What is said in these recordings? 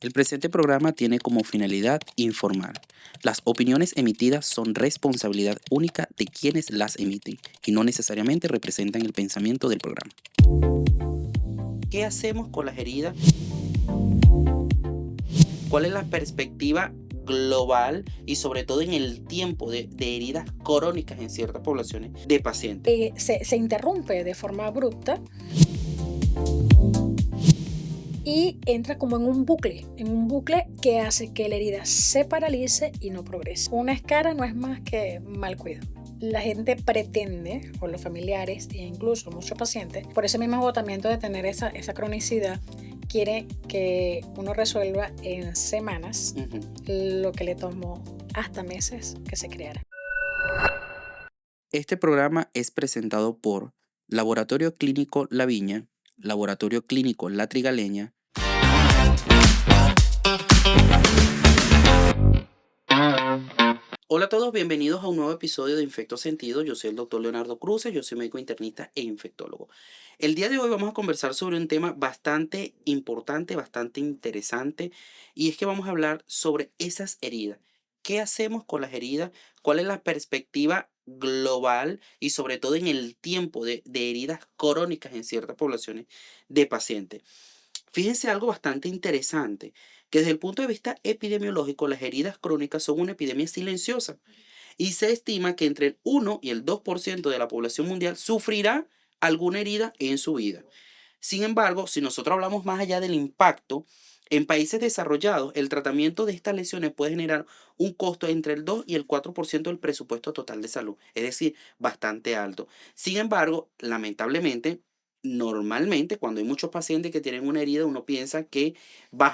El presente programa tiene como finalidad informar. Las opiniones emitidas son responsabilidad única de quienes las emiten y no necesariamente representan el pensamiento del programa. ¿Qué hacemos con las heridas? ¿Cuál es la perspectiva global y sobre todo en el tiempo de heridas crónicas en ciertas poblaciones de pacientes? Se interrumpe de forma abrupta y entra como en un bucle que hace que la herida se paralice y no progrese. Una escara no es más que mal cuidado. La gente pretende, o los familiares e incluso muchos pacientes, por ese mismo agotamiento de tener esa cronicidad, quiere que uno resuelva en semanas lo que le tomó hasta meses que se creara. Este programa es presentado por Laboratorio Clínico La Viña, Laboratorio Clínico La Trigaleña. Hola a todos, bienvenidos a un nuevo episodio de Infecto Sentido. Yo soy el doctor Leonardo Cruces, yo soy médico internista e infectólogo. El día de hoy vamos a conversar sobre un tema bastante importante, bastante interesante, y es que vamos a hablar sobre esas heridas. ¿Qué hacemos con las heridas? ¿Cuál es la perspectiva global y sobre todo en el tiempo de heridas crónicas en ciertas poblaciones de pacientes? Fíjense algo bastante interesante, que desde el punto de vista epidemiológico, las heridas crónicas son una epidemia silenciosa y se estima que entre el 1 y el 2% de la población mundial sufrirá alguna herida en su vida. Sin embargo, si nosotros hablamos más allá del impacto, en países desarrollados, el tratamiento de estas lesiones puede generar un costo entre el 2 y el 4% del presupuesto total de salud, es decir, bastante alto. Sin embargo, lamentablemente, normalmente cuando hay muchos pacientes que tienen una herida, uno piensa que va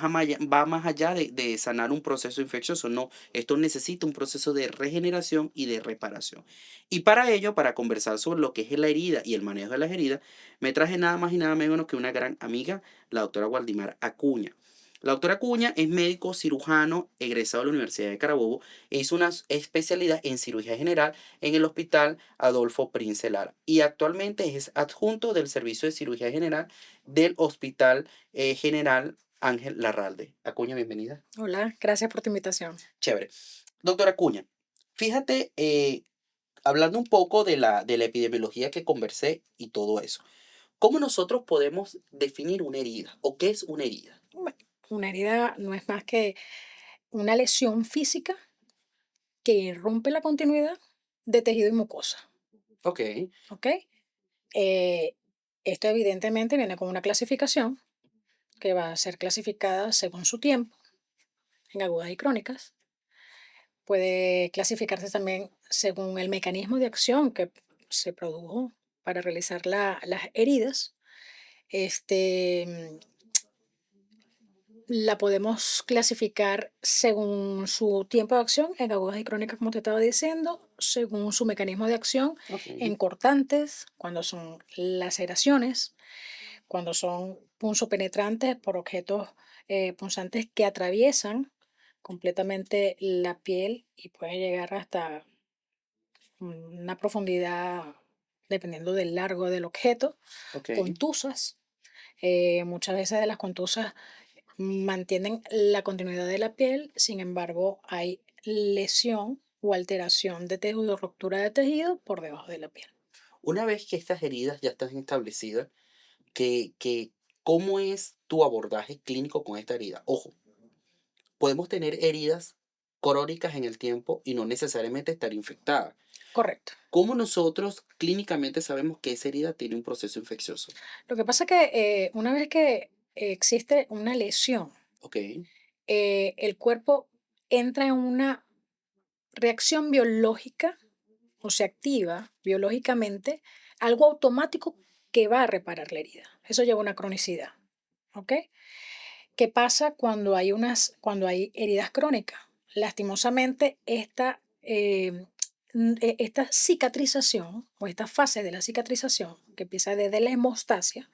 más allá de sanar un proceso infeccioso. No, esto necesita un proceso de regeneración y de reparación. Y para ello, para conversar sobre lo que es la herida y el manejo de las heridas, me traje nada más y nada menos que una gran amiga, la doctora Waldimar Acuña. La doctora Acuña es médico cirujano egresado de la Universidad de Carabobo e hizo una especialidad en cirugía general en el Hospital Adolfo Prince Lara y actualmente es adjunto del Servicio de Cirugía General del Hospital General Ángel Larralde. Acuña, bienvenida. Hola, gracias por tu invitación. Chévere. Doctora Acuña, fíjate, hablando un poco de la epidemiología que conversé y todo eso. ¿Cómo nosotros podemos definir una herida o qué es una herida? Bueno, una herida no es más que una lesión física que rompe la continuidad de tejido y mucosa, Ok, ¿ok? Eh, Esto evidentemente viene con una clasificación que va a ser clasificada según su tiempo, en agudas y crónicas. Puede clasificarse también según el mecanismo de acción que se produjo para realizar las heridas. Este, La podemos clasificar según su tiempo de acción, en agudas y crónicas, como te estaba diciendo, según su mecanismo de acción, ok. en cortantes, cuando son laceraciones, cuando son punzopenetrantes por objetos punzantes que atraviesan completamente la piel y pueden llegar hasta una profundidad, dependiendo del largo del objeto, Ok. contusas. Muchas veces de las contusas mantienen la continuidad de la piel, sin embargo, hay lesión o alteración de tejido, ruptura de tejido por debajo de la piel. Una vez que estas heridas ya están establecidas, ¿cómo es tu abordaje clínico con esta herida? Ojo, podemos tener heridas crónicas en el tiempo y no necesariamente estar infectadas. Correcto. ¿Cómo nosotros clínicamente sabemos que esa herida tiene un proceso infeccioso? Lo que pasa es que una vez que existe una lesión, Ok, el cuerpo entra en una reacción biológica o se activa biológicamente algo automático que va a reparar la herida. Eso lleva una cronicidad. ¿Ok? ¿Qué pasa cuando hay heridas crónicas? Lastimosamente, esta cicatrización o esta fase de la cicatrización, que empieza desde la hemostasia,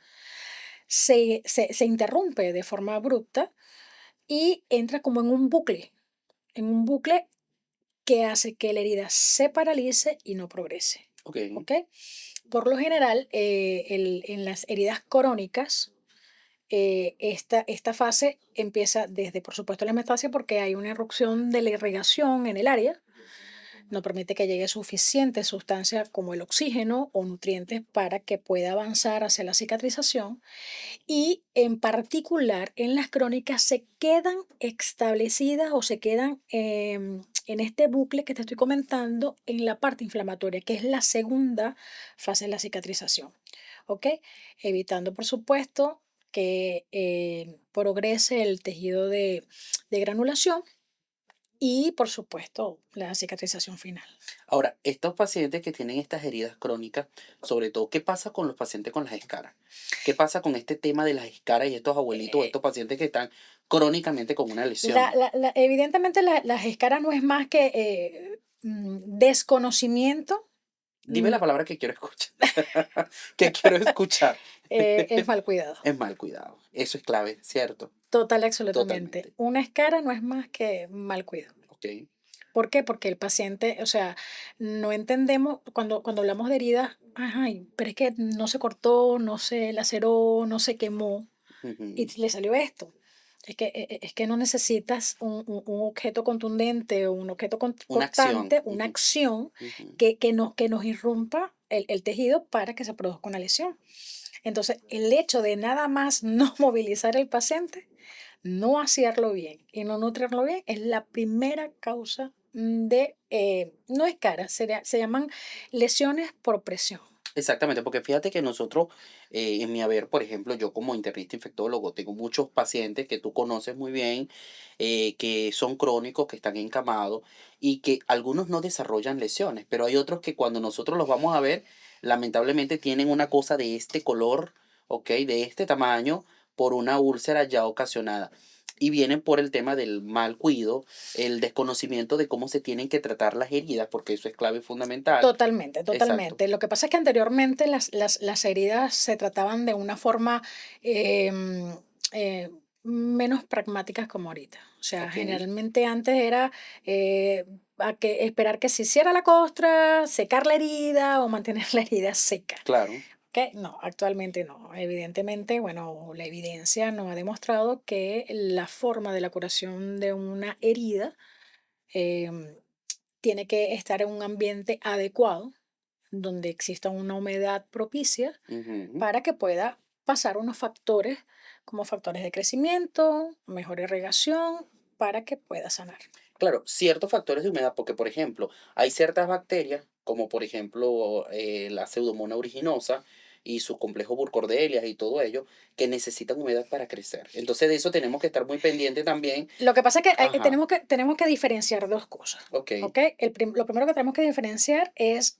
se interrumpe de forma abrupta y entra como en un bucle que hace que la herida se paralice y no progrese. ok, ¿Ok? Por lo general, en las heridas crónicas, esta fase empieza desde, por supuesto, la metastasia porque hay una erupción de la irrigación en el área, no permite que llegue suficiente sustancia como el oxígeno o nutrientes para que pueda avanzar hacia la cicatrización y en particular en las crónicas se quedan establecidas o se quedan en este bucle que te estoy comentando en la parte inflamatoria, que es la segunda fase de la cicatrización. ¿Ok? Evitando, por supuesto, que progrese el tejido de granulación y, por supuesto, la cicatrización final. Ahora, estos pacientes que tienen estas heridas crónicas, sobre todo, ¿qué pasa con los pacientes con las escaras? ¿Qué pasa con este tema de las escaras y estos abuelitos, Eh, estos pacientes que están crónicamente con una lesión? Evidentemente las escaras no es más que desconocimiento, Dime mm, la palabra que quiero escuchar. Que quiero escuchar. es mal cuidado. Es mal cuidado. Eso es clave, ¿cierto? Total, absolutamente. Totalmente. Una escara no es más que mal cuidado. Ok. ¿Por qué? Porque el paciente, o sea, no entendemos cuando hablamos de heridas, ay, pero es que no se cortó, no se laceró, no se quemó y Ujú. le salió esto. Es que no necesitas un objeto contundente o un objeto Una acción. cortante, una Ujú, acción ujú. que nos irrumpa el tejido para que se produzca una lesión. Entonces, el hecho de nada más no movilizar al paciente, no hacerlo bien y no nutrirlo bien es la primera causa de, no es cara, se llaman lesiones por presión. Exactamente, porque fíjate que nosotros, en mi haber, por ejemplo, yo como internista infectólogo, tengo muchos pacientes que tú conoces muy bien, que son crónicos, que están encamados y que algunos no desarrollan lesiones, pero hay otros que cuando nosotros los vamos a ver, lamentablemente tienen una cosa de este color, ¿ok? De este tamaño por una úlcera ya ocasionada. Y vienen por el tema del mal cuido, el desconocimiento de cómo se tienen que tratar las heridas, porque eso es clave y fundamental. Totalmente, Exacto, totalmente. Lo que pasa es que anteriormente las heridas se trataban de una forma em, eh, menos pragmáticas como ahorita. O sea, ok, generalmente antes era esperar que se hiciera la costra, secar la herida o mantener la herida seca. claro. ¿Ok? No, actualmente no. Evidentemente, bueno, la evidencia nos ha demostrado que la forma de la curación de una herida em, tiene que estar en un ambiente adecuado donde exista una humedad propicia Ujú. para que pueda pasar unos factores como factores de crecimiento, mejor irrigación, para que pueda sanar. Claro, ciertos factores de humedad, porque por ejemplo, hay ciertas bacterias, como por ejemplo la Pseudomonas aeruginosa y sus complejos burkholderia y todo ello, que necesitan humedad para crecer. Entonces de eso tenemos que estar muy pendientes también. Lo que pasa es que Ajá, tenemos que diferenciar dos cosas. ok, ¿Ok? Lo primero que tenemos que diferenciar es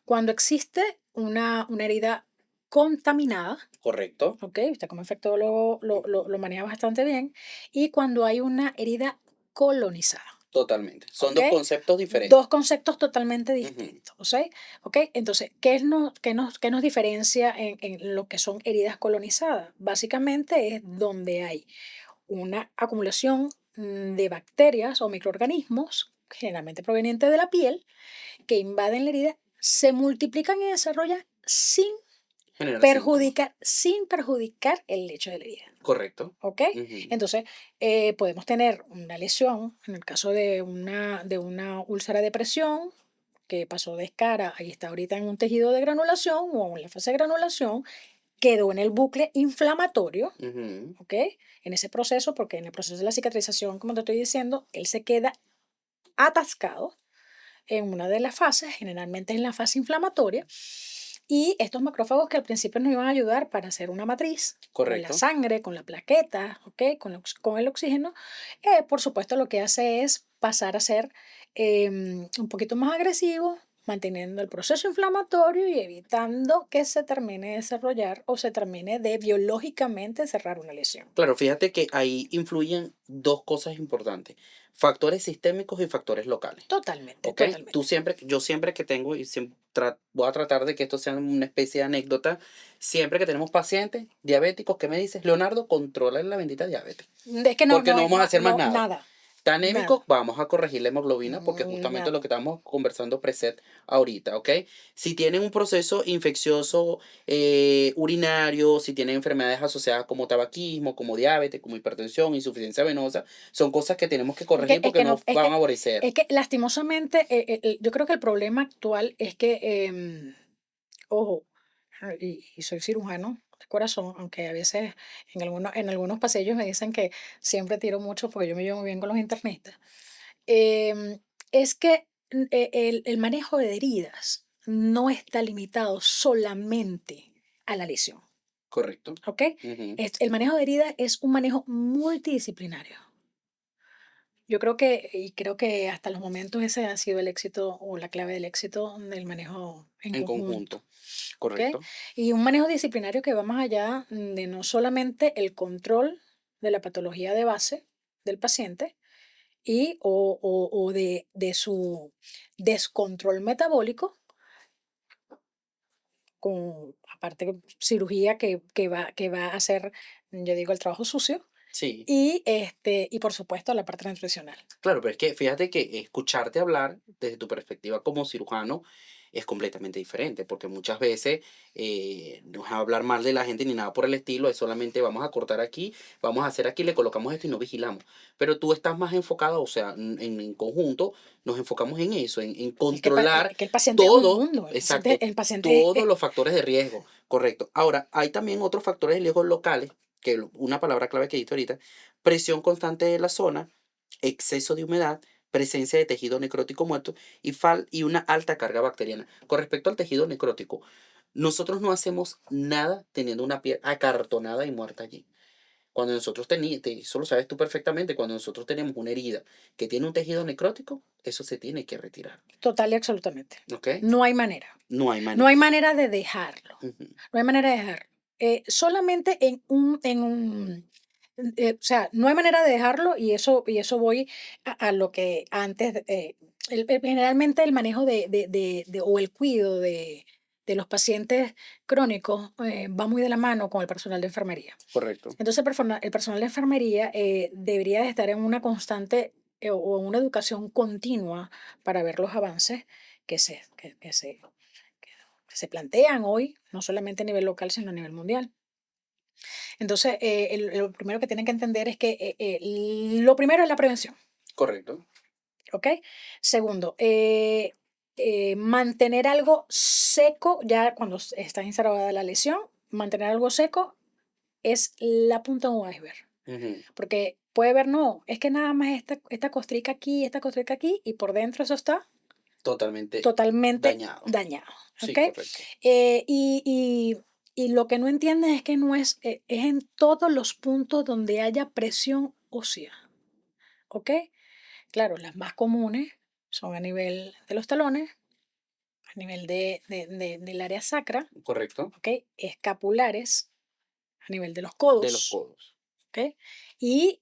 cuando existe una herida contaminada. correcto, ¿Ok? Usted como infectólogo ujú, lo maneja bastante bien. Y cuando hay una herida colonizada. totalmente. Son ¿Ok? dos conceptos diferentes. Dos conceptos totalmente Ujú, distintos. ¿Ok? Entonces, qué nos diferencia en lo que son heridas colonizadas? Básicamente es donde hay una acumulación de bacterias o microorganismos, generalmente provenientes de la piel, que invaden la herida, se multiplican y desarrollan genera síntomas. sin perjudicar el lecho de la herida. Correcto. ¿Ok? Ujú, Entonces, podemos tener una lesión, en el caso de una úlcera de presión, que pasó de escara y está ahorita en un tejido de granulación o en la fase de granulación, quedó en el bucle inflamatorio, ujú, ¿ok? En ese proceso, porque en el proceso de la cicatrización, como te estoy diciendo, él se queda atascado en una de las fases, generalmente en la fase inflamatoria, y estos macrófagos que al principio nos iban a ayudar para hacer una matriz con la correcto. sangre, con la plaqueta, ¿ok? Con el oxígeno, por supuesto lo que hace es pasar a ser un poquito más agresivo, manteniendo el proceso inflamatorio y evitando que se termine de desarrollar o se termine de biológicamente cerrar una lesión. Claro, fíjate que ahí influyen dos cosas importantes, factores sistémicos y factores locales. Totalmente, ¿Ok? totalmente. Yo siempre que tengo, y voy a tratar de que esto sea una especie de anécdota, siempre que tenemos pacientes diabéticos, ¿qué me dices? Leonardo, controla la bendita diabetes, Es que no, porque no, no vamos a hacer más no, nada. nada. Está anémico, Nada. vamos a corregir la hemoglobina porque justamente lo Nada. que estamos conversando preset ahorita, ¿ok? Si tienen un proceso infeccioso urinario, si tienen enfermedades asociadas como tabaquismo, como diabetes, como hipertensión, insuficiencia venosa, son cosas que tenemos que Es que, corregir es porque que no no, es van a que, favorecer. es que lastimosamente, yo creo que el problema actual es que, ojo, y soy cirujano de corazón, aunque a veces en algunos pasillos me dicen que siempre tiro mucho porque yo me llevo muy bien con los internistas. Es que el manejo de heridas no está limitado solamente a la lesión, Correcto. ¿ok? Ujú. El manejo de heridas es un manejo multidisciplinario. Yo creo que hasta los momentos ese ha sido el éxito o la clave del éxito del manejo en En conjunto, conjunto. ¿ok? Correcto. Y un manejo disciplinario que va más allá de no solamente el control de la patología de base del paciente o de su descontrol metabólico, con aparte cirugía que va a hacer, yo digo, el trabajo sucio, Sí. y por supuesto la parte nutricional. Claro, pero es que fíjate que escucharte hablar desde tu perspectiva como cirujano es completamente diferente, porque muchas veces no es hablar mal de la gente ni nada por el estilo, es solamente vamos a cortar aquí, vamos a hacer aquí, le colocamos esto y no vigilamos. Pero tú estás más enfocado, o sea, en conjunto, nos enfocamos en eso, en controlar Es que el paciente es un todos, mundo, exacto, el paciente todos los factores de riesgo, correcto. Ahora, hay también otros factores de riesgo locales, que una palabra clave que diste ahorita, presión constante de la zona, exceso de humedad, presencia de tejido necrótico muerto y una alta carga bacteriana. Con respecto al tejido necrótico, nosotros no hacemos nada teniendo una piel acartonada y muerta allí. Cuando nosotros tenemos, eso lo sabes tú perfectamente, cuando nosotros tenemos una herida que tiene un tejido necrótico, eso se tiene que retirar. total y absolutamente. ¿Ok? No hay manera. No hay No hay manera. manera de dejarlo. Ujú. No hay manera de dejarlo. Solamente o sea, no hay manera de dejarlo y eso voy a lo que antes, generalmente el manejo o el cuidado de los pacientes crónicos va muy de la mano con el personal de enfermería. Correcto. Entonces, el personal de enfermería debería de estar en una constante o en una educación continua para ver los avances que se, que se plantean hoy, no solamente a nivel local, sino a nivel mundial. Entonces, lo primero que tienen que entender es que lo primero es la prevención, Correcto. ¿ok? Segundo, mantener algo seco, ya cuando está instalada la lesión, mantener algo seco es la punta de un iceberg. Ujú. Porque puede ver, no, es que nada más esta costrica aquí, esta costrica aquí, y por dentro eso está Totalmente totalmente dañado. dañado, ¿ok? Sí, correcto. Y lo que no entienden es que no es en todos los puntos donde haya presión ósea, ¿ok? Claro, las más comunes son a nivel de los talones, a nivel del área sacra, Correcto. ¿ok? Escapulares, a nivel de los De los codos, codos. ¿ok? Y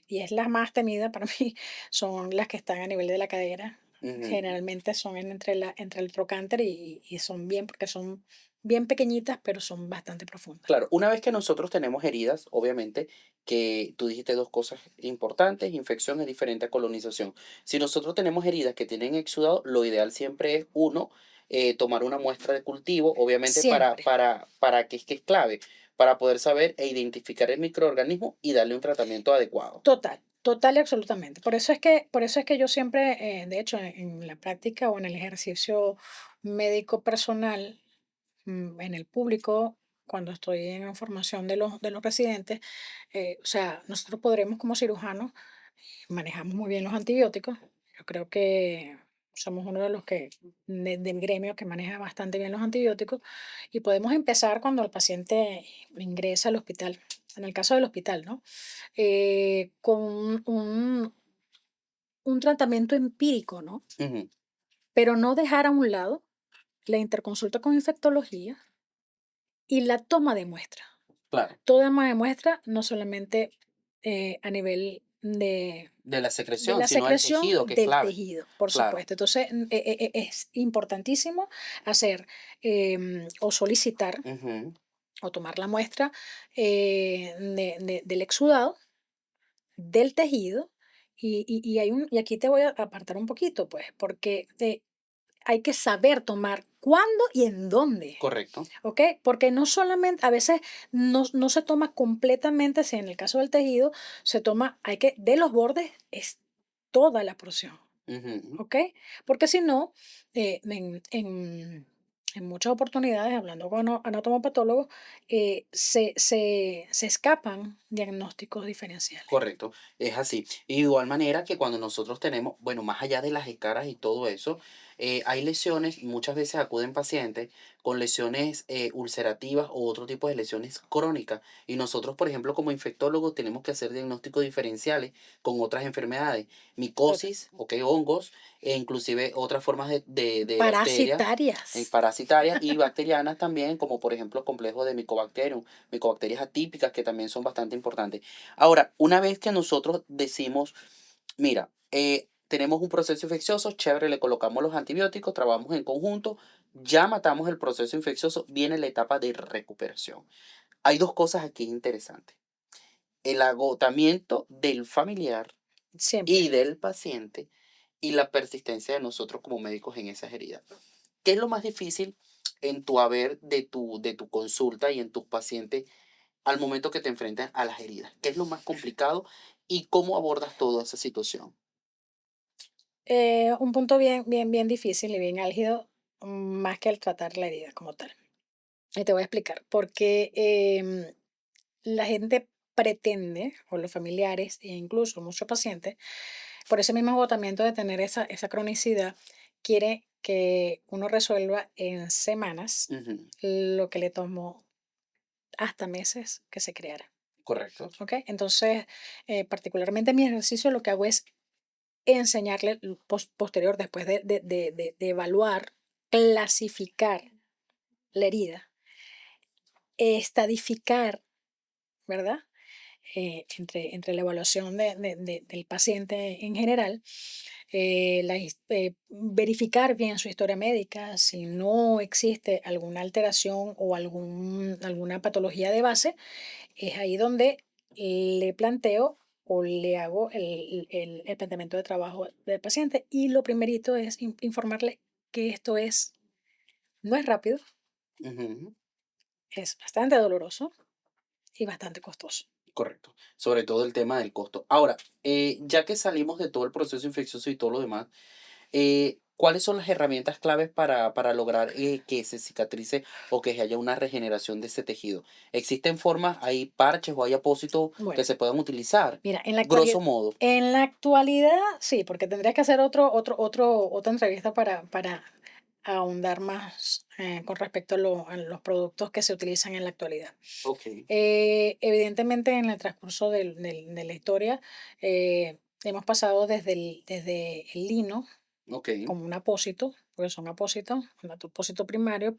es la más temida para mí, son las que están a nivel de la cadera. Ujú. Generalmente son entre el trocánter y son bien, porque son bien pequeñitas, pero son bastante profundas. Claro, una vez que nosotros tenemos heridas, obviamente, que tú dijiste dos cosas importantes, infección es diferente a colonización. Si nosotros tenemos heridas que tienen exudado, lo ideal siempre es, uno, tomar una muestra de cultivo, obviamente Siempre. que es clave, para poder saber e identificar el microorganismo y darle un tratamiento adecuado. Total, total y absolutamente. Por eso es que yo siempre, de hecho, en la práctica o en el ejercicio médico personal, en el público, cuando estoy en formación de los residentes, o sea, nosotros podremos como cirujanos, manejamos muy bien los antibióticos. Yo creo que somos uno de los que, del gremio que maneja bastante bien los antibióticos y podemos empezar cuando el paciente ingresa al hospital, en el caso del hospital, ¿no? Con un tratamiento empírico, ¿no? Ujú. Pero no dejar a un lado la interconsulta con infectología y la toma de muestra. Claro, Toma de muestra no solamente a nivel de la de secreción, la sino del secreción tejido, que es del clave. tejido, por Claro. supuesto. Entonces, es importantísimo hacer o solicitar Ujú. o tomar la muestra del exudado, del tejido y aquí te voy a apartar un poquito, pues, porque hay que saber tomar cuándo y en dónde. Correcto. ¿Ok? Porque no solamente, a veces no se toma completamente, si en el caso del tejido, se toma, de los bordes es toda la porción, Ujú. ¿ok? Porque si no, en muchas oportunidades, hablando con anatomopatólogos, se escapan diagnósticos diferenciales. Correcto, es así. Y de igual manera que cuando nosotros tenemos, bueno, más allá de las escaras y todo eso, hay lesiones, y muchas veces acuden pacientes con lesiones ulcerativas o otro tipo de lesiones crónicas. Y nosotros, por ejemplo, como infectólogos, tenemos que hacer diagnósticos diferenciales con otras enfermedades, Total. micosis, ok, hongos, e inclusive otras formas de bacterias Parasitarias. parasitarias y bacterianas también, como por ejemplo complejo de Mycobacterium, micobacterias atípicas que también son bastante importantes. Ahora, una vez que nosotros decimos, mira, tenemos un proceso infeccioso, chévere, le colocamos los antibióticos, trabajamos en conjunto, ya matamos el proceso infeccioso, viene la etapa de recuperación. Hay dos cosas aquí interesantes. El agotamiento del familiar y Siempre. del paciente y la persistencia de nosotros como médicos en esas heridas. ¿Qué es lo más difícil en tu haber de tu consulta y en tus pacientes al momento que te enfrentas a las heridas? ¿Qué es lo más complicado y cómo abordas toda esa situación? Un punto bien difícil y bien álgido, más que el tratar la herida como tal. Y te voy a explicar, porque la gente pretende, o los familiares, e incluso muchos pacientes, por ese mismo agotamiento de tener esa cronicidad, quiere que uno resuelva en semanas Ujú, lo que le tomó hasta meses que se creara. correcto. ¿Ok? Entonces, particularmente mi ejercicio lo que hago es enseñarle posterior, después de evaluar, clasificar la herida, estadificar, ¿verdad? Entre la evaluación del paciente en general, verificar bien su historia médica, si no existe alguna alteración o alguna patología de base, es ahí donde le planteo o le hago el planteamiento de trabajo del paciente. Y lo primerito es informarle que no es rápido, Ujú, es bastante doloroso y bastante costoso. correcto. Sobre todo el tema del costo. Ahora, ya que salimos de todo el proceso infeccioso y todo lo demás, ¿cuáles son las herramientas claves para lograr que se cicatrice o que haya una regeneración de ese tejido? ¿Existen formas, hay parches o hay apósitos que Bueno, se puedan utilizar? mira, Grosso modo. en la actualidad sí, porque tendrías que hacer otra entrevista para ahondar más con respecto a los productos que se utilizan en la actualidad. Ok, Evidentemente, en el transcurso de la historia, hemos pasado desde el lino ok, como un apósito, porque son apósitos, un apósito primario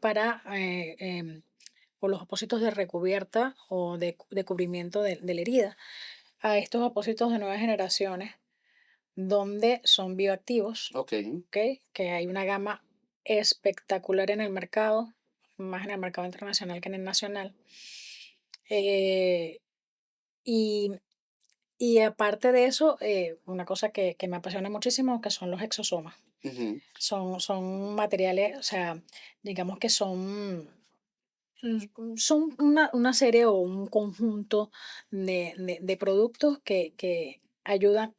o los apósitos de recubierta o de cubrimiento de la herida, a estos apósitos de nuevas generaciones, donde son bioactivos, ok. ¿ok? Que hay una gama espectacular en el mercado, más en el mercado internacional que en el nacional. Eh, y, y aparte de eso, una cosa que me apasiona muchísimo, que son los exosomas. Ujú, Son materiales, o sea, digamos que son una serie o un conjunto de productos que ayudan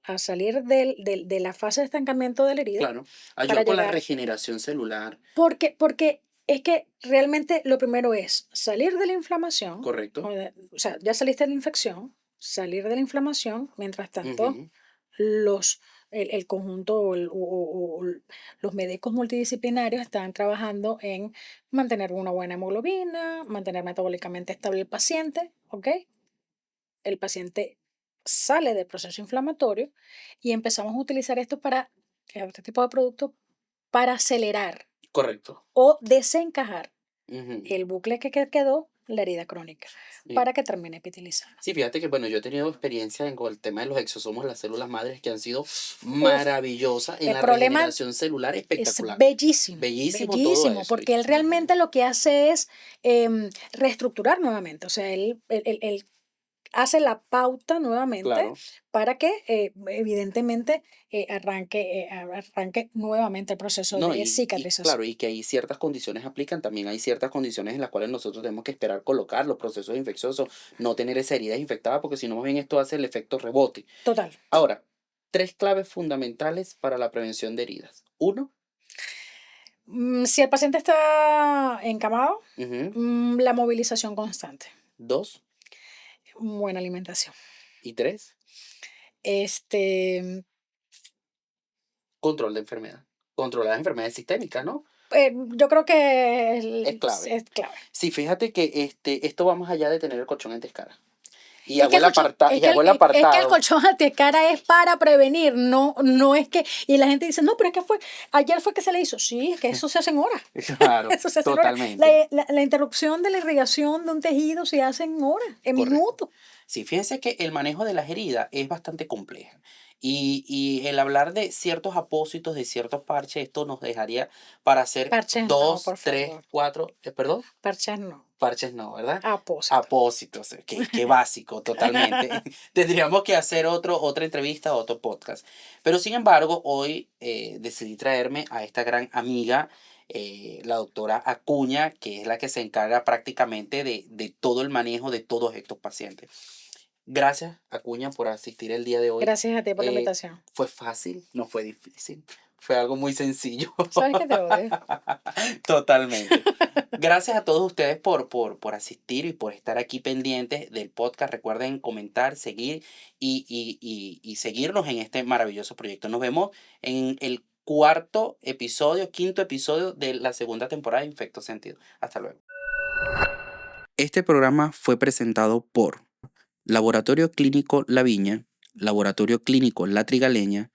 a salir de la fase de estancamiento de la herida claro. para Ayuda con la llegar, regeneración celular, porque es que realmente lo primero es salir de la inflamación, ¿correcto? o sea, ya saliste de la infección, salir de la inflamación, mientras tanto, Ujú, los, el conjunto o los médicos multidisciplinarios están trabajando en mantener una buena hemoglobina, mantener metabólicamente estable el paciente, ¿ok? El paciente sale del proceso inflamatorio y empezamos a utilizar este tipo de productos para acelerar correcto. o desencajar Ujú, el bucle que quedó, la herida crónica, sí. para que termine epitelizada. Sí, fíjate que bueno, yo he tenido experiencia con el tema de los exosomos, las células madres, que han sido Uf, maravillosas en el la problema regeneración celular es espectacular. bellísimo, Bellísimo todo bellísimo, eso, porque él ¿viste? realmente lo que hace es reestructurar nuevamente, o sea, él hace la pauta nuevamente Claro. para que evidentemente arranque nuevamente el proceso No, de y claro, cicatrización. y que hay ciertas condiciones aplican, también hay ciertas condiciones en las cuales nosotros tenemos que esperar colocar los procesos infecciosos, no tener esa herida infectada, porque si no, más bien esto hace el efecto rebote. Total. Ahora, 3 claves fundamentales para la prevención de heridas. Uno, Si el paciente está encamado, ujú, la movilización constante, 2 buena alimentación. y 3, Este, control de enfermedad. Controlar las enfermedades sistémicas, ¿no? yo creo que Es clave. es clave. Sí, fíjate que esto va más allá de tener el colchón en escara. Y Es que hago el el colchón, aparta, y hago el es que el apartado. colchón antiescara es para prevenir, no es que, y la gente dice, no, pero es que ayer fue que se le hizo. Sí, es que eso se hace en horas. Claro, Eso se hace en horas. totalmente. La interrupción de la irrigación de un tejido se hace en horas, en Correcto. minutos. Sí, fíjense que el manejo de las heridas es bastante complejo. Y el hablar de ciertos apósitos, de ciertos parches, esto nos dejaría para hacer Parches no, 2, por 3, favor. 4, perdón, Parches no. parches no, ¿verdad? Apósito. Apósitos, qué básico, totalmente. Tendríamos que hacer otra entrevista, otro podcast. Pero sin embargo, hoy decidí traerme a esta gran amiga, la doctora Acuña, que es la que se encarga prácticamente de todo el manejo de todos estos pacientes. Gracias, Acuña, por asistir el día de hoy. Gracias a ti por la Eh, invitación. Fue fácil, no fue difícil. Fue algo muy sencillo. ¿Sabes que te odio? Totalmente. Gracias a todos ustedes por asistir y por estar aquí pendientes del podcast. Recuerden comentar, seguir y seguirnos en este maravilloso proyecto. Nos vemos en el quinto episodio de la segunda temporada de Infecto Sentido. Hasta luego. Este programa fue presentado por Laboratorio Clínico La Viña, Laboratorio Clínico La Trigaleña,